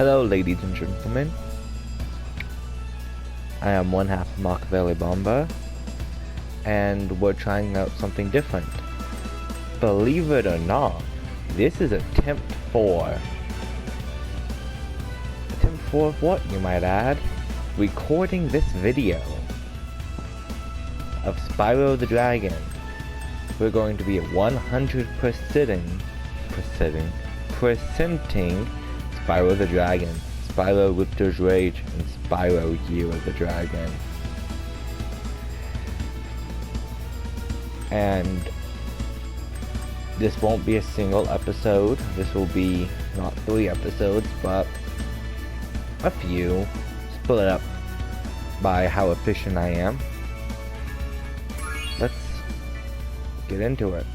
Hello ladies and gentlemen, I am one half of Makavelibamba, and we're trying out something different. Believe it or not, this is attempt 4. Attempt 4 of what, you might add? Recording this video of Spyro the Dragon. We're going to be 100%ing Spyro the Dragon, Spyro Riptor's Rage, and Spyro Year of the Dragon. And this won't be a single episode. This will be not 3 episodes, but a few, split up by how efficient I am. Let's get into it.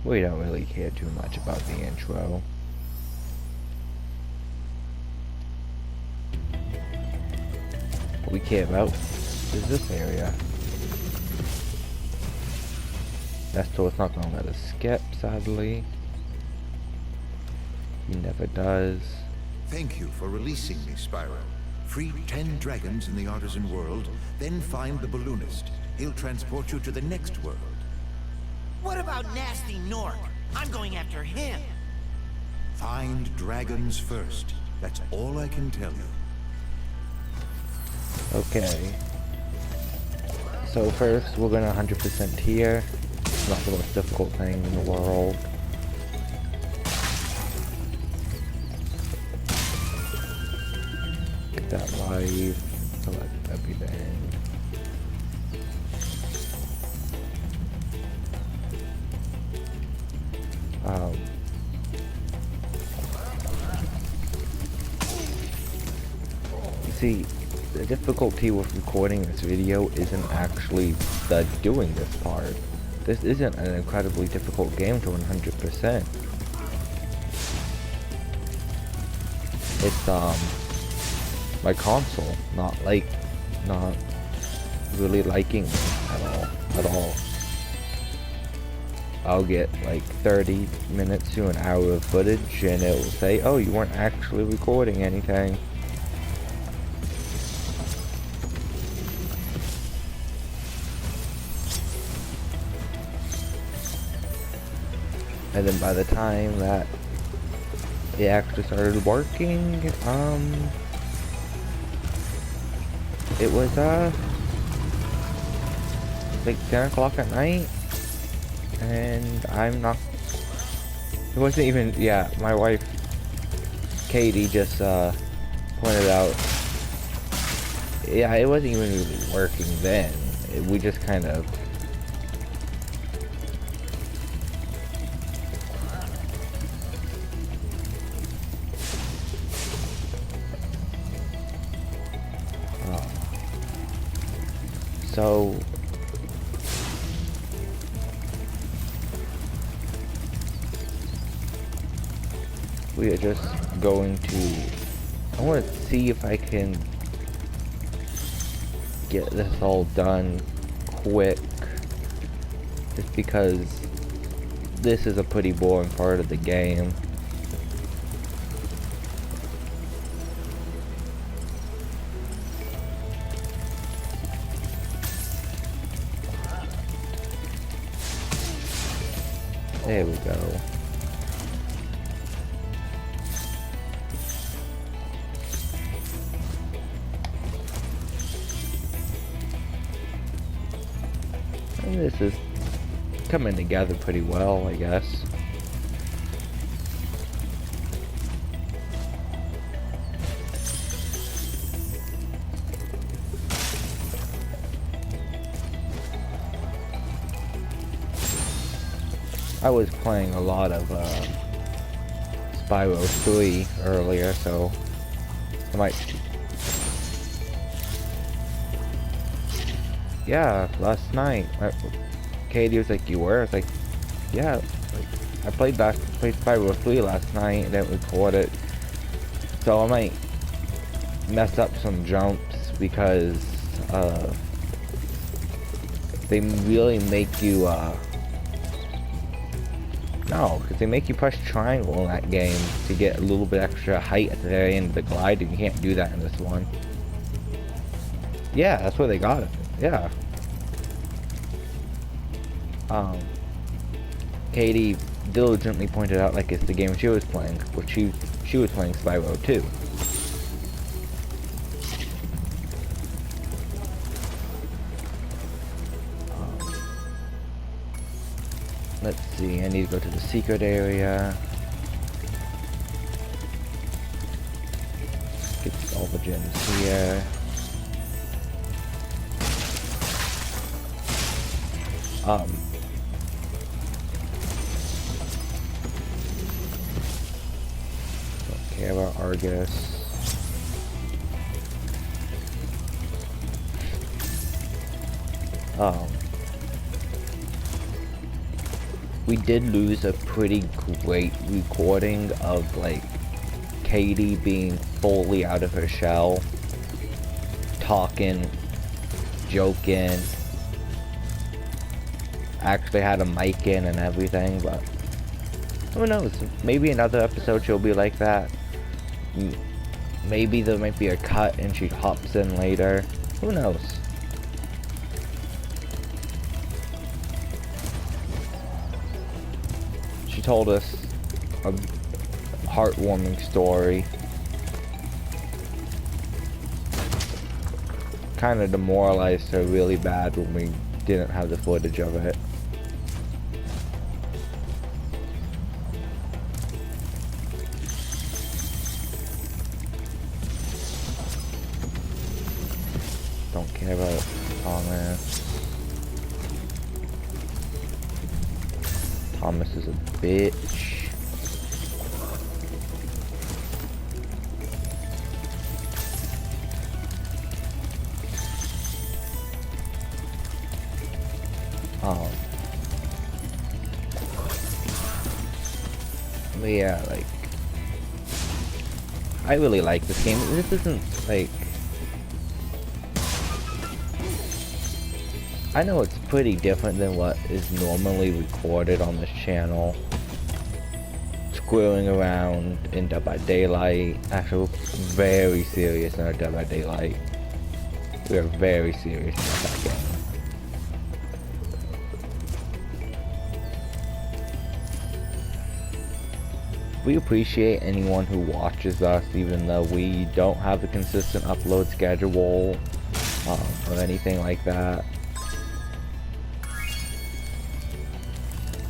We don't really care too much about the intro. What we care about is this area. That door's not gonna let us skip, sadly. He never does. Thank you for releasing me, Spyro. Free 10 dragons in the artisan world, then find the balloonist. He'll transport you to the next world. What about Nasty Nork? I'm going after him. Find dragons first. That's all I can tell you. Okay. So first, we're gonna 100% here. It's not the most difficult thing in the world. Get that live. Select everything. You see, the difficulty with recording this video isn't actually the doing this part. This isn't an incredibly difficult game to 100%. It's my console not really liking it at all. I'll get like 30 minutes to an hour of footage and it will say, oh, you weren't actually recording anything. And then by the time that it actually started working, it was like 10 o'clock at night. And I'm not, it wasn't even, yeah, my wife, Katie, just, pointed out, yeah, it wasn't even really working then. We just kind of, so, we are just going to, I want to see if I can get this all done quick, just because this is a pretty boring part of the game. There we go. And this is coming together pretty well, I guess. I was playing a lot of Spyro 3 earlier, so I might... Yeah, last night. Katie was like, you were? I was like, yeah. Like, I played Spyro 3 last night and didn't record it. So I might mess up some jumps because they really make you no, because they make you press triangle in that game to get a little bit extra height at the very end of the glide, and you can't do that in this one. Yeah, that's where they got it. Yeah. Katie diligently pointed out like it's the game she was playing, but she was playing Spyro 2. Let's see, I need to go to the secret area. Get all the gems here. Don't care about Argus. We did lose a pretty great recording of like Katie being fully out of her shell, talking, joking, actually had a mic in and everything, but who knows, maybe another episode she'll be like that. Maybe there might be a cut and she hops in later, who knows. She told us a heartwarming story. Kind of demoralized her really bad when we didn't have the footage of it. Don't care about Thomas. Thomas is a bitch. But yeah, like, I really like this game. This isn't like, I know it's pretty different than what is normally recorded on this channel. Squirreling around in Dead by Daylight. Actually, we're very serious in our Dead by Daylight. We are very serious about that game. We appreciate anyone who watches us, even though we don't have a consistent upload schedule or anything like that.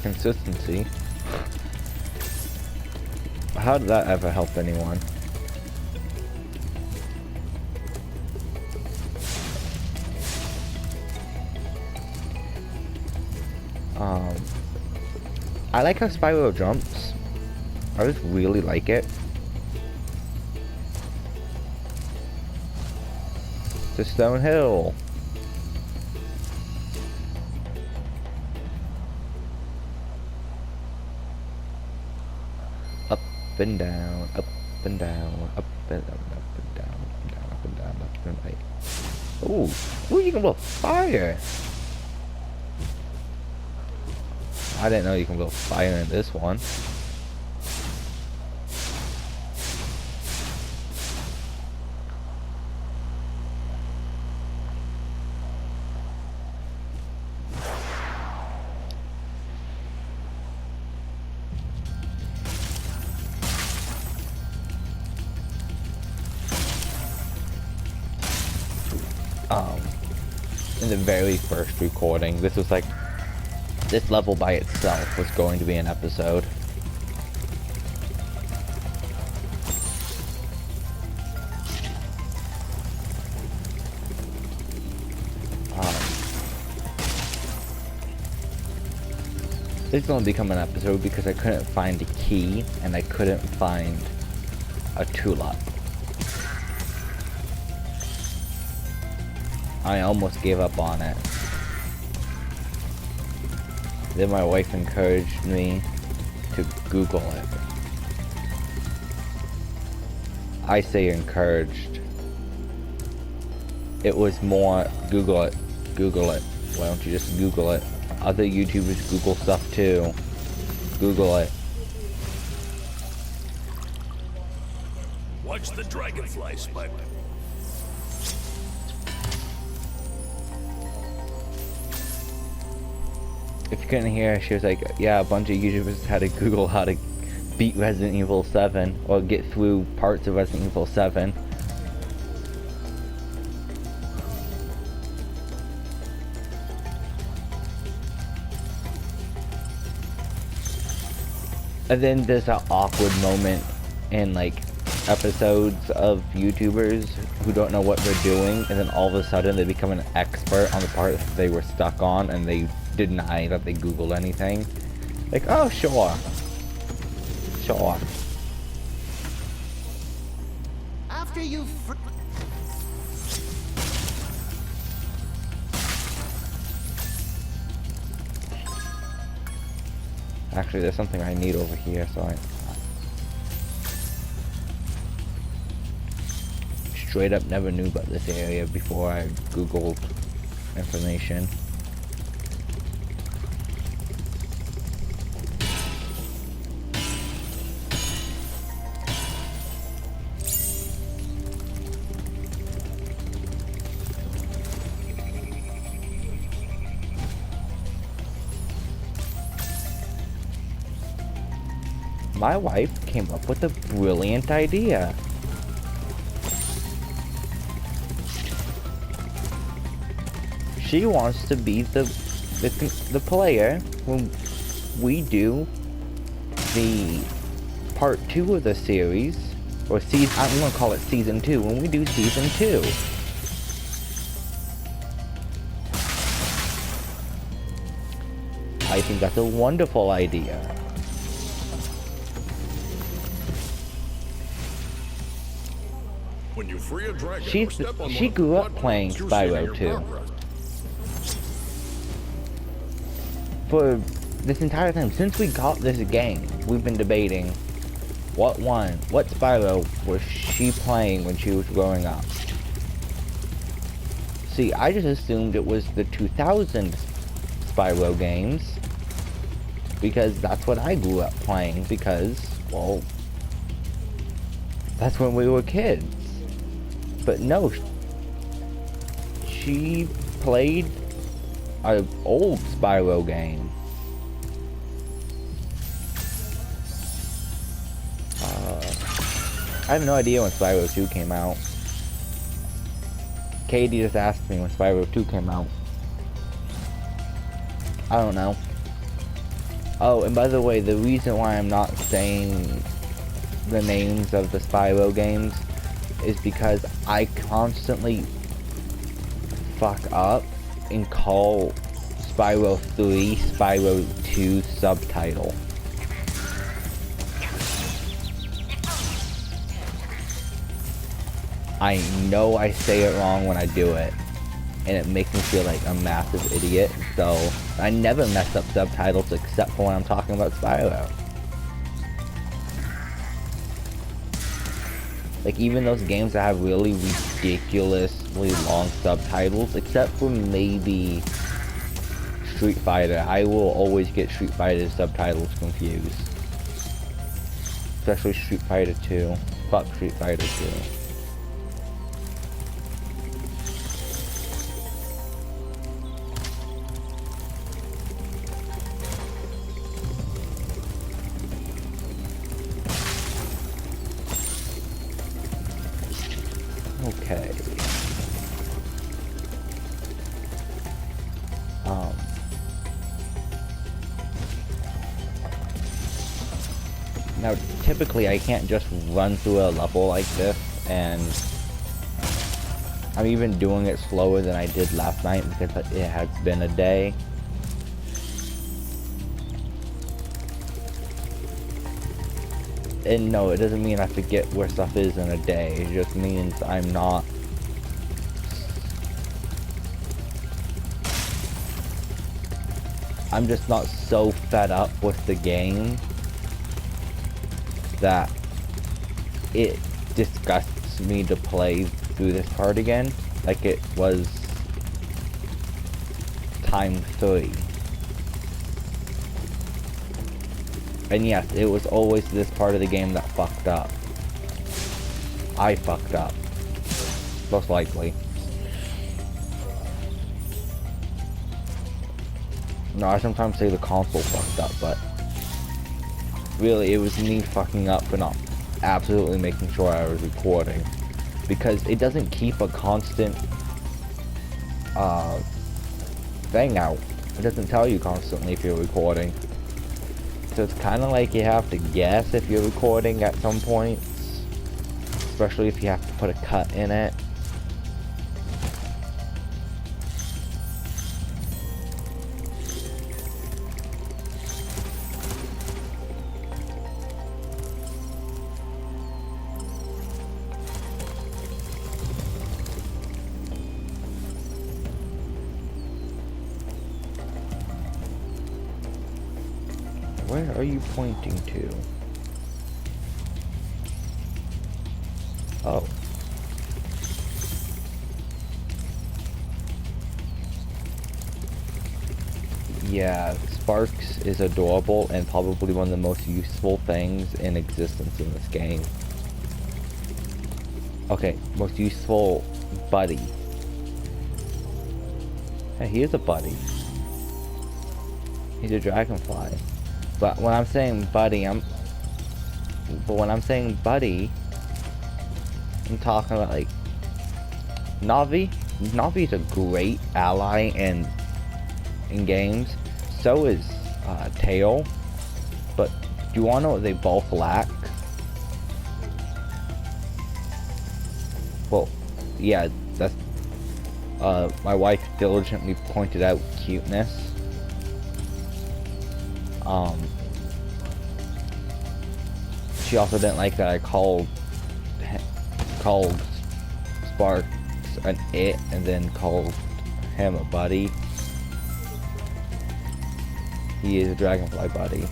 Consistency. How did that ever help anyone? I like how Spyro jumps. I just really like it. To Stone Hill. Up and down, up and down, up and down, up and down, up and down, up and down, up and right. Ooh, you can blow fire. I didn't know you can blow fire in this one. In the very first recording, this was like, this level by itself was going to be an episode. This is gonna become an episode because I couldn't find a key and I couldn't find a tulip. I almost gave up on it. Then my wife encouraged me to Google it. I say encouraged. It was more Google it, Google it. Why don't you just Google it? Other YouTubers Google stuff too. Google it. Watch the dragonfly, Spyro. If you couldn't hear, she was like, yeah, a bunch of YouTubers had to Google how to beat Resident Evil 7 or get through parts of Resident Evil 7. And then there's an awkward moment in like episodes of YouTubers who don't know what they're doing, and then all of a sudden they become an expert on the part that they were stuck on, and they deny that they Googled anything. Like, oh sure. Sure. After you Actually, there's something I need over here, so I straight up never knew about this area before I Googled information. My wife came up with a brilliant idea. She wants to be the player when we do the part 2 of the series, or season. I'm gonna call it season 2. When we do season 2. I think that's a wonderful idea. When you free a dragon, She grew up playing Spyro 2. For this entire time, since we got this game, we've been debating what Spyro was she playing when she was growing up. See, I just assumed it was the 2000 Spyro games, because that's what I grew up playing, because, well, that's when we were kids. But no, she played an old Spyro game. I have no idea when Spyro 2 came out. Katie just asked me when Spyro 2 came out. I don't know. Oh, and by the way, the reason why I'm not saying the names of the Spyro games is because I constantly fuck up and call Spyro 3 Spyro 2 subtitle. I know I say it wrong when I do it, and it makes me feel like a massive idiot, so I never mess up subtitles except for when I'm talking about Spyro. Like, even those games that have really ridiculously long subtitles, except for maybe Street Fighter, I will always get Street Fighter subtitles confused. Especially Street Fighter 2. Fuck Street Fighter 2. Okay. Now, typically I can't just run through a level like this, and I'm even doing it slower than I did last night because it has been a day. And no, it doesn't mean I forget where stuff is in a day. It just means I'm just not so fed up with the game that it disgusts me to play through this part again, like it was time 3. And yes, it was always this part of the game that fucked up. I fucked up. Most likely. No, I sometimes say the console fucked up, but really it was me fucking up for not absolutely making sure I was recording. Because it doesn't keep a constant thing out. It doesn't tell you constantly if you're recording. So it's kind of like you have to guess if you're recording at some points. Especially if you have to put a cut in it. Where are you pointing to? Oh. Yeah, Sparks is adorable and probably one of the most useful things in existence in this game. Okay, most useful buddy. Hey, he is a buddy. He's a dragonfly. But when I'm saying buddy, I'm talking about like Navi. Navi's a great ally in games. So is Tail. But do you wanna know what they both lack? Well, yeah, that's my wife diligently pointed out cuteness. She also didn't like that I called Sparks an it and then called him a buddy. He is a dragonfly buddy.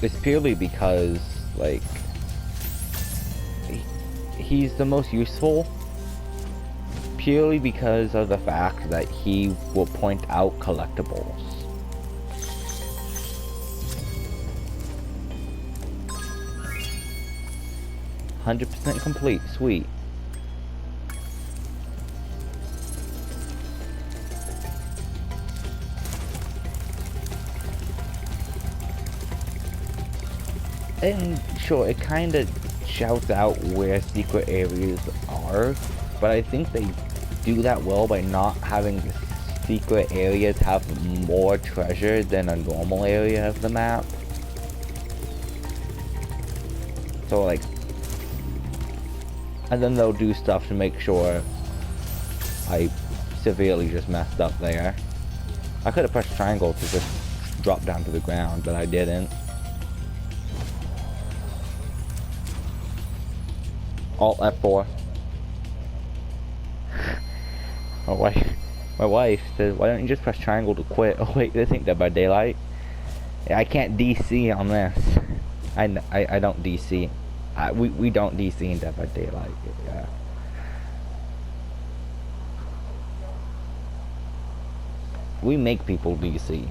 It's purely because, like, he's the most useful purely because of the fact that he will point out collectibles. %100% complete, sweet. And sure, it kind of shouts out where secret areas are, but I think they do that well by not having the secret areas have more treasure than a normal area of the map. So like, and then they'll do stuff to make sure I severely just messed up there. I could have pressed triangle to just drop down to the ground, but I didn't. Alt F4. My wife says, why don't you just press triangle to quit? Oh wait, this ain't Dead by Daylight. Yeah, I can't DC on this. I don't DC. We don't DC in Dead by Daylight. Yeah. We make people DC.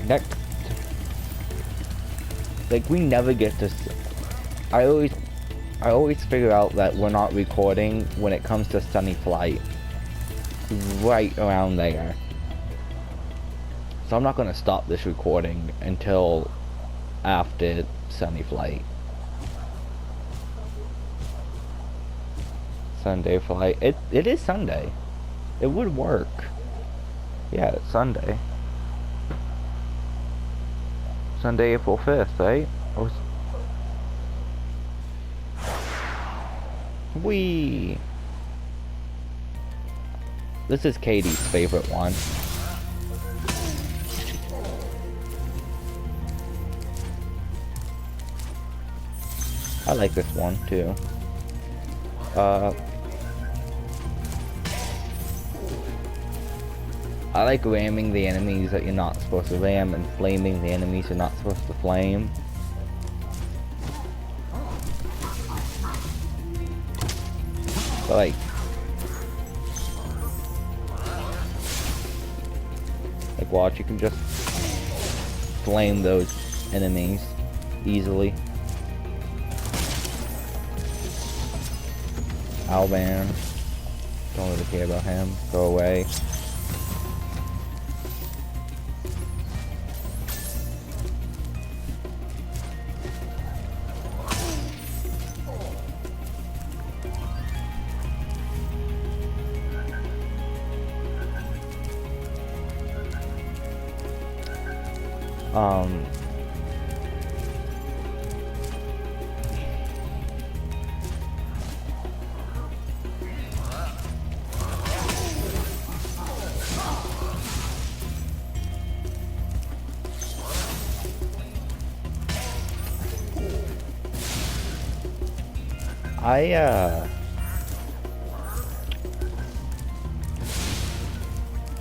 Next, like, we never get to. I always figure out that we're not recording when it comes to Sunny Flight. Right around there. So I'm not gonna stop this recording until after Sunny Flight. Sunday flight. It is Sunday. It would work. Yeah, it's Sunday. Sunday, April 5th, right? Whee! This is Katie's favorite one. I like this one too. I like ramming the enemies that you're not supposed to ram and flaming the enemies you're not supposed to flame. But like watch, you can just flame those enemies easily. Alban, don't really care about him. Go away.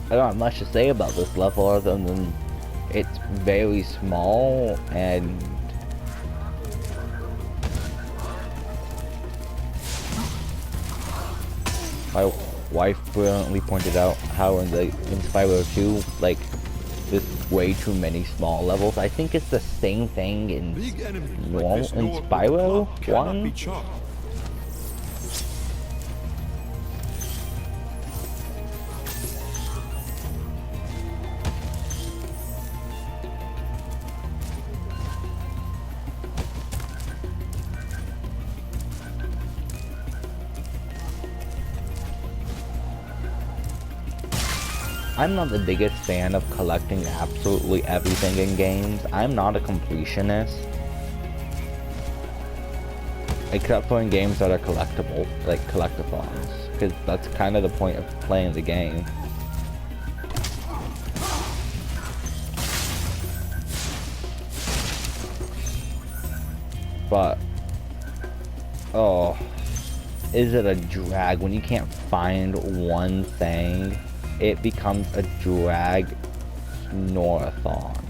I don't have much to say about this level other than it's very small and my wife brilliantly pointed out how in Spyro 2, like, there's way too many small levels. I think it's the same thing in Spyro 1. I'm not the biggest fan of collecting absolutely everything in games. I'm not a completionist. Except for in games that are collectible, like collectathons. Because that's kind of the point of playing the game. But, oh, is it a drag when you can't find one thing? It becomes a drag snorathon.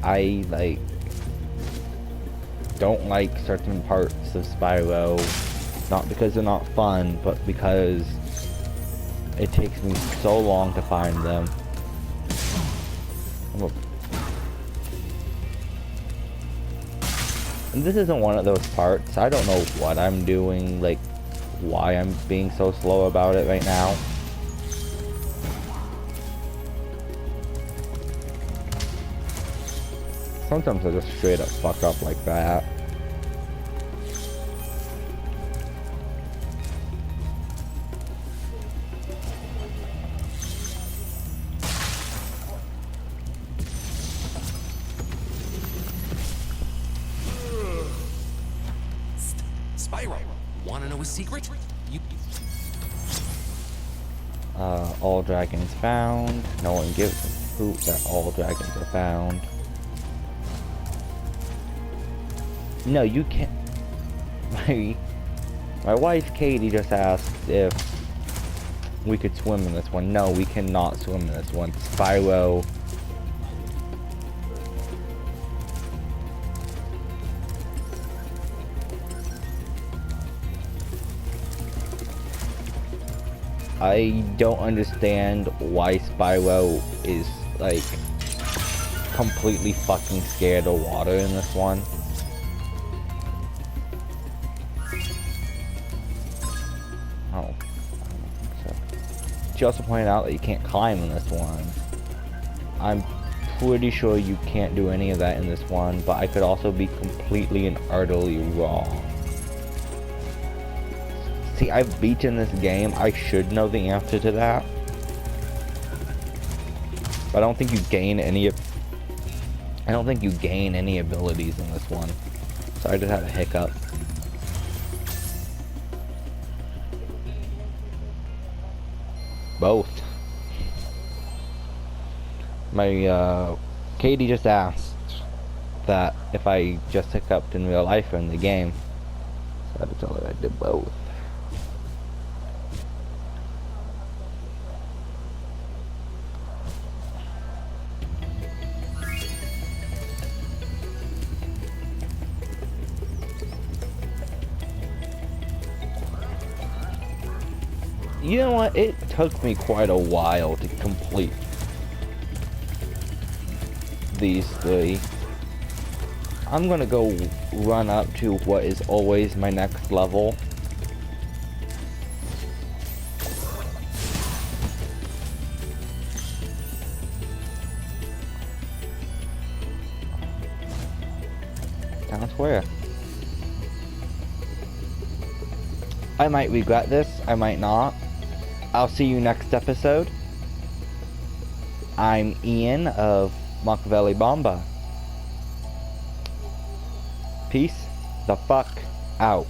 I don't like certain parts of Spyro, not because they're not fun, but because it takes me so long to find them. And this isn't one of those parts. I don't know what I'm doing, like why I'm being so slow about it right now. Sometimes I just straight up fuck up like that. Spyro, wanna know a secret? All dragons found. No one gives a hoot that all dragons are found. No, you can't. My wife Katie just asked if we could swim in this one. No, we cannot swim in this one. Spyro. I don't understand why Spyro is, like, completely fucking scared of water in this one. Oh, I don't think so. She also pointed out that you can't climb in this one. I'm pretty sure you can't do any of that in this one, but I could also be completely and utterly wrong. See, I've beaten this game. I should know the answer to that. But I don't think you gain any abilities in this one. So I just had a hiccup. Both. My, Katie just asked that if I just hiccuped in real life or in the game. So I had to tell her I did both. You know what? It took me quite a while to complete these three. I'm gonna go run up to what is always my next level. Town Square. I might regret this, I might not. I'll see you next episode. I'm Ian of Makavelibamba. Peace the fuck out.